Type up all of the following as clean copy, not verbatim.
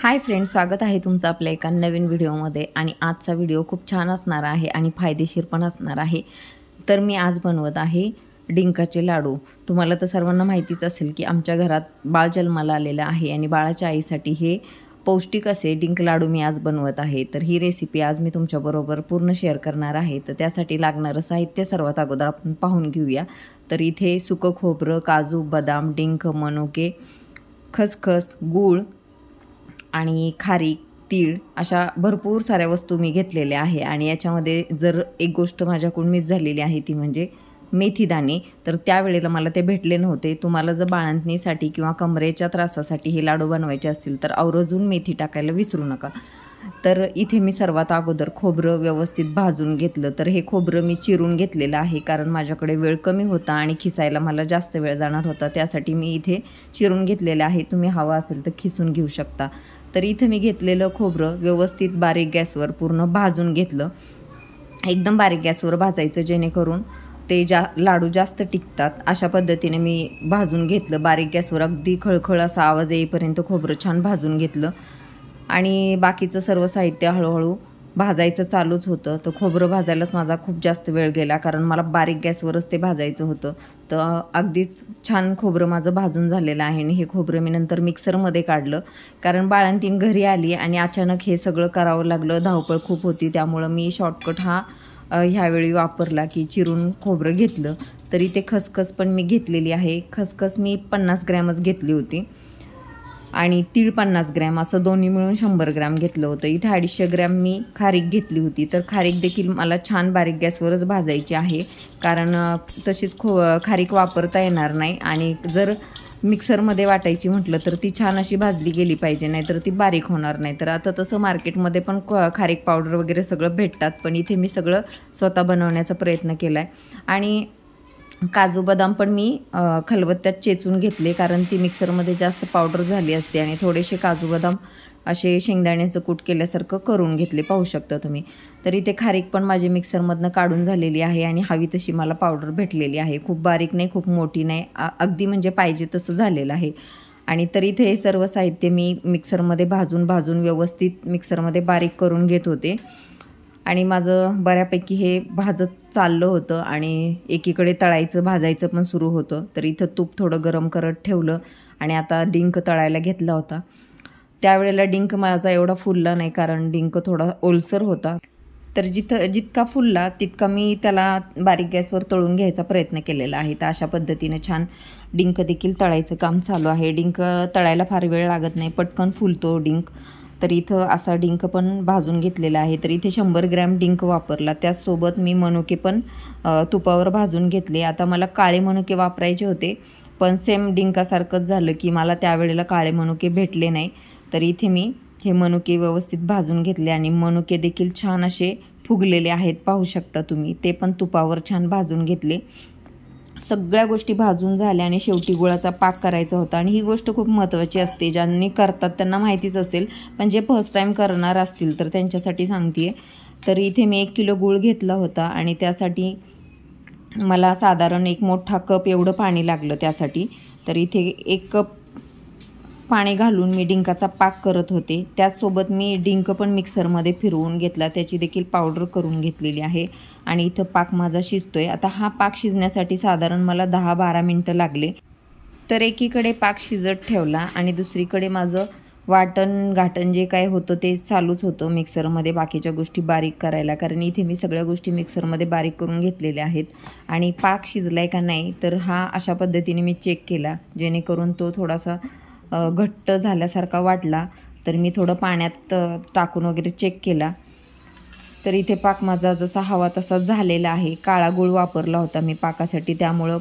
Hi friends, स्वागत आहे तुमचं आपल्या एका नवीन व्हिडिओमध्ये. आणि आजचा व्हिडिओ खूप छान असणार आहे आणि फायदेशीर पण असणार आहे. तर मी आज बनवत आहे डिंकाचे लाडू. तुम्हाला तर सर्वांना माहितीच असेल की आमच्या घरात बाळ जन्माला आलेलं आहे आणि बाळाच्या आईसाठी हे पौष्टिक असे डिंक लाडू मी आज बनवत आहे. तर ही रेसिपी आज मी तुमच्याबरोबर पूर्ण शेअर करणार आहे. तर त्यासाठी लागणारं साहित्य सर्वात अगोदर आपण पाहून घेऊया. तर इथे सुकं खोबरं, काजू, बदाम, डिंक, मनुके, खसखस, गूळ आणि खारीक, तीळ अशा भरपूर साऱ्या वस्तू मी घेतलेल्या आहे. आणि याच्यामध्ये जर एक गोष्ट माझ्याकडून मिस झालेली आहे ती म्हणजे मेथीदाणे. तर त्यावेळेला मला ते भेटले नव्हते. तुम्हाला जर बाळंतणीसाठी किंवा कमरेच्या त्रासासाठी हे लाडू बनवायचे असतील तर आवर्जून मेथी टाकायला विसरू नका. तर इथे मी सर्वात अगोदर खोबरं व्यवस्थित भाजून घेतलं. तर हे खोबरं मी चिरून घेतलेलं आहे कारण माझ्याकडे वेळ कमी होता आणि खिसायला मला जास्त वेळ जाणार होता. त्यासाठी मी इथे चिरून घेतलेलं आहे. तुम्ही हवं असेल तर खिसून घेऊ शकता. तर इथं मी घेतलेलं खोबरं व्यवस्थित बारीक गॅसवर पूर्ण भाजून घेतलं. एकदम बारीक गॅसवर भाजायचं जेणेकरून ते लाडू जास्त टिकतात. अशा पद्धतीने मी भाजून घेतलं बारीक गॅसवर. अगदी खळखळ असा आवाज येईपर्यंत खोबरं छान भाजून घेतलं. आणि बाकीचं सर्व साहित्य हळूहळू भाजायचं चालूच होतं. तर खोबरं भाजायलाच माझा खूप जास्त वेळ गेला कारण मला बारीक गॅसवरच ते भाजायचं होतं. तर अगदीच छान खोबरं माझं भाजून झालेलं आहे. आणि हे खोबरं मी नंतर मिक्सरमध्ये काढलं कारण बाळंतीण घरी आली आणि अचानक हे सगळं करावं लागलं. धावपळ खूप होती त्यामुळं मी शॉर्टकट ह्यावेळी वापरला की चिरून खोबरं घेतलं. तरी ते खसखस पण मी घेतलेली आहे. खसखस मी 50 ग्रॅमच घेतली होती आणि तीळ 50 ग्रॅम असं दोन्ही मिळून 100 ग्रॅम घेतलं होतं. इथे 250 ग्रॅम मी खारीक घेतली होती. तर खारीक देखील मला छान बारीक गॅसवरच भाजायची आहे कारण तशीच खारीक वापरता येणार नाही. आणि जर मिक्सरमध्ये वाटायची म्हटलं तर ती छान अशी भाजली गेली पाहिजे, नाहीतर ती बारीक होणार नाही. तर आता तसं मार्केटमध्ये पण खारीक पावडर वगैरे सगळं भेटतात, पण इथे मी सगळं स्वतः बनवण्याचा प्रयत्न केला आहे. आणि काजू बदाम पण मी खलबत्त्यात चेचून घेतले कारण ती मिक्सरमध्ये जास्त पावडर झाली असते. आणि थोडेसे काजू बदाम असे शेंगदाण्याचं कूट केल्यासारखं करून घेतले, पाहू शकता तुम्ही. तर इथे खारीक पण माझी मिक्सरमधनं काढून झालेली आहे आणि हवी तशी मला पावडर भेटलेली आहे. खूप बारीक नाही, खूप मोठी नाही, अगदी म्हणजे पाहिजे तसं झालेलं आहे. आणि तर इथे हे सर्व साहित्य मी मिक्सरमध्ये भाजून व्यवस्थित मिक्सरमध्ये बारीक करून घेत होते. आणि माझं बऱ्यापैकी हे भाजत चाललं होतं आणि एकीकडे तळायचं भाजायचं पण सुरू होतं. तर इथं तूप थोडं गरम करत ठेवलं आणि आता डिंक तळायला घेतला होता. त्यावेळेला डिंक माझा एवढा फुलला नाही कारण डिंक थोडा ओलसर होता. तर जितका फुलला तितका मी त्याला बारीक गॅसवर तळून घ्यायचा प्रयत्न केलेला आहे. तर अशा पद्धतीने छान डिंक देखील तळायचं काम चालू आहे. डिंक तळायला फार वेळ लागत नाही, पटकन फुलतो डिंक. तर इथं असा डिंक पण भाजून घेतलेला आहे. तर इथे 100 ग्रॅम डिंक वापरला. त्याचसोबत मी मनुके पण तुपावर भाजून घेतले. आता मला काळे मनुके वापरायचे होते पण सेम डिंकासारखंच झालं की मला त्यावेळेला काळे मनुके भेटले नाही. तर इथे मी हे मनुके व्यवस्थित भाजून घेतले आणि मनुके देखील छान असे फुगलेले आहेत, पाहू शकता तुम्ही. ते पण तुपावर छान भाजून घेतले. सगळ्या गोष्टी भाजून झाल्या आणि शेवटी गुळाचा पाक करायचा होता. आणि ही गोष्ट खूप महत्त्वाची असते. ज्यांनी करतात त्यांना माहितीच असेल, पण जे फर्स्ट टाईम करणार असतील तर त्यांच्यासाठी सांगते आहे. तर इथे मी 1 किलो गूळ घेतला होता आणि त्यासाठी मला साधारण एक मोठा कप एवढं पाणी लागलं त्यासाठी. तर इथे 1 कप पाणी घालून मी डिंकाचा पाक करत होते. त्याचसोबत मी डिंक पण मिक्सरमध्ये फिरवून घेतला, त्याची देखील पावडर करून घेतलेली आहे. आणि इथं पाक माझा शिजतोय. आता हा पाक शिजण्यासाठी साधारण मला 10-12 मिनटं लागले. तर एकीकडे पाक शिजत ठेवला आणि दुसरीकडे माझं वाटण जे काय होतं ते चालूच होतं मिक्सरमध्ये बाकीच्या गोष्टी बारीक करायला. कारण इथे मी सगळ्या गोष्टी मिक्सरमध्ये बारीक करून घेतलेल्या आहेत. आणि पाक शिजलाय का नाही तर हा अशा पद्धतीने मी चेक केला, जेणेकरून तो थोडासा घट्ट झाल्यासारखा वाटला तर मी थोडं पाण्यात टाकून वगैरे चेक केला. तर इथे पाक माझा जसा हवा तसा झालेला आहे. काळा गूळ वापरला होता मी पाकासाठी, त्यामुळं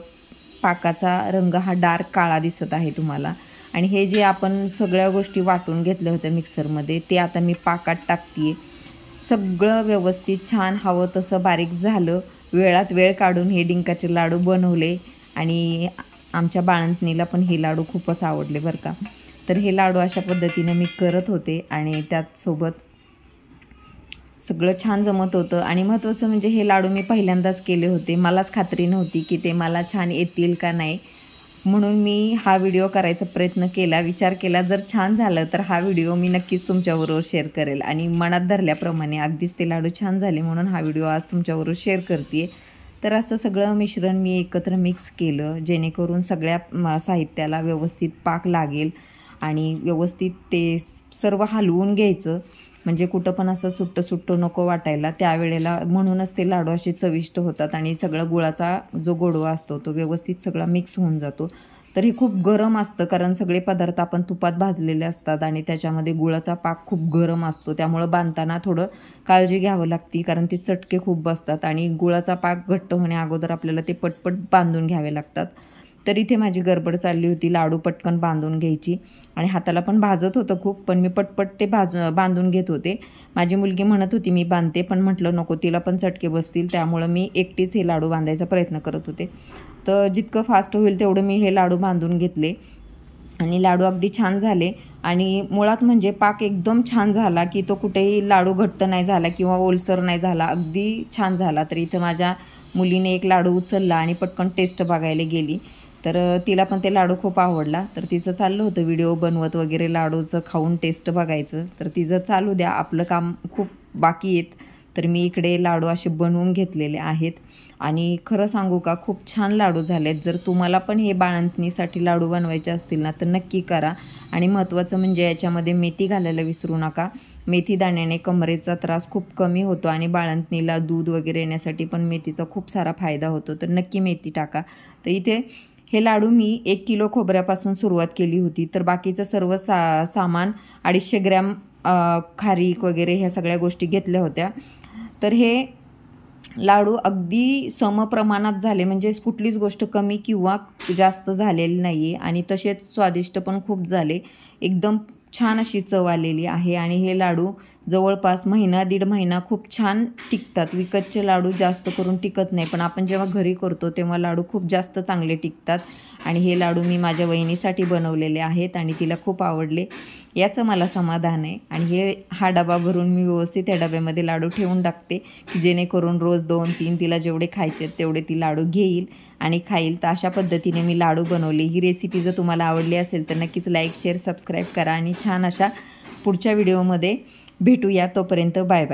पाकाचा रंग हा डार्क काळा दिसत आहे तुम्हाला. आणि हे जे आपण सगळ्या गोष्टी वाटून घेतल्या होत्या मिक्सरमध्ये ते आता मी पाकात टाकते. सगळं व्यवस्थित छान हवं तसं बारीक झालं. वेळात वेळ काढून हे डिंकाचे लाडू बनवले आणि आमच्या बाळंतणीला पण हे लाडू खूपच आवडले बरं का. तर हे लाडू अशा पद्धतीने मी करत होते आणि त्याचसोबत सगळं छान जमत होतं. आणि महत्त्वाचं म्हणजे हे लाडू मी पहिल्यांदाच केले होते. मलाच खात्री नव्हती की ते मला छान येतील का नाही. म्हणून मी हा व्हिडिओ करायचा प्रयत्न केला, विचार केला जर छान झालं तर हा व्हिडिओ मी नक्कीच तुमच्याबरोबर शेअर करेल आणि मनात धरल्याप्रमाणे अगदीच ते लाडू छान झाले म्हणून हा व्हिडिओ आज तुमच्याबरोबर शेअर करते. तर असं सगळं मिश्रण मी एकत्र मिक्स केलं जेणेकरून सगळ्या साहित्याला व्यवस्थित पाक लागेल आणि व्यवस्थित ते सर्व हलवून घ्यायचं. म्हणजे कुठं पण असं सुट्टं नको वाटायला त्यावेळेला, म्हणूनच ते लाडू असे चविष्ट होतात आणि सगळं गुळाचा जो गोडवा असतो तो व्यवस्थित सगळा मिक्स होऊन जातो. तर हे खूप गरम असतं कारण सगळे पदार्थ आपण तुपात भाजलेले असतात आणि त्याच्यामध्ये गुळाचा पाक खूप गरम असतो, त्यामुळं बांधताना थोडं काळजी घ्यावं लागते कारण ते चटके खूप बसतात आणि गुळाचा पाक घट्ट होण्याअगोदर आपल्याला ते पटपट बांधून घ्यावे लागतात. तर इथे माझी गडबड चालली होती लाडू पटकन बांधून घ्यायची आणि हाताला पण भाजत होतं खूप, पण मी पटपट ते बांधून घेत होते. माझी मुलगी म्हणत होती मी बांधते, पण म्हटलं नको तिला पण चटके बसतील, त्यामुळं मी एकटीच हे लाडू बांधायचा प्रयत्न करत होते. तर जितकं फास्ट होईल तेवढं मी हे लाडू बांधून घेतले आणि लाडू अगदी छान झाले आणि मुळात म्हणजे पाक एकदम छान झाला की तो कुठेही लाडू घट्ट नाही झाला किंवा ओलसर नाही झाला, अगदी छान झाला. तर इथं माझ्या मुलीने एक लाडू उचलला आणि पटकन टेस्ट बघायला गेली. तर तिला पण ते लाडू खूप आवडला. तर तिचं चाललं होतं व्हिडिओ बनवत वगैरे लाडूचं खाऊन टेस्ट बघायचं. तर तिचं चालू द्या, आपलं काम खूप बाकी आहेत. तर मी इकडे लाडू असे बनवून घेतलेले आहेत आणि खरं सांगू का खूप छान लाडू झालेत. जर तुम्हाला पण हे बाळंतणीसाठी लाडू बनवायचे असतील ना तर नक्की करा. आणि महत्त्वाचं म्हणजे याच्यामध्ये मेथी घालायला विसरू नका. मेथी दाण्याने कमरेचा त्रास खूप कमी होतो आणि बाळंतणीला दूध वगैरे येण्यासाठी पण मेथीचा खूप सारा फायदा होतो. तर नक्की मेथी टाका. तर इथे हे लाडू मी 1 किलो खोबऱ्यापासून सुरुवात केली होती. तर बाकीचं सर्व सामान 250 ग्रॅम खारीक वगैरे ह्या सगळ्या गोष्टी घेतल्या होत्या. तर हे लाडू अगदी समप्रमाणात झाले, म्हणजे कुठलीच गोष्ट कमी किंवा जास्त झालेली नाही आहे आणि तसेच स्वादिष्ट पण खूप झाले. एकदम छान अशी चव आलेली आहे आणि हे लाडू जवळपास महिना दीड महिना खूप छान टिकतात. विकतचे लाडू जास्त करून टिकत नाही, पण आपण जेव्हा घरी करतो तेव्हा लाडू खूप जास्त चांगले टिकतात. आणि हे लाडू मी माझ्या वहिनीसाठी बनवलेले आहेत आणि तिला खूप आवडले, याचं मला समाधान आहे. आणि हा डबा भरून मी व्यवस्थित त्या डब्यामध्ये लाडू ठेवून टाकते की जेणेकरून रोज 2-3 तिला जेवढे खायचे आहेत तेवढे ती लाडू घेईल आणि खाईल. तर अशा पद्धतीने मी लाडू बनवले. ही रेसिपी जर तुम्हाला आवडली असेल तर नक्कीच लाईक, शेअर, सबस्क्राईब करा आणि छान अशा पुढच्या व्हिडिओमध्ये भेटूया. तोपर्यंत बाय बाय.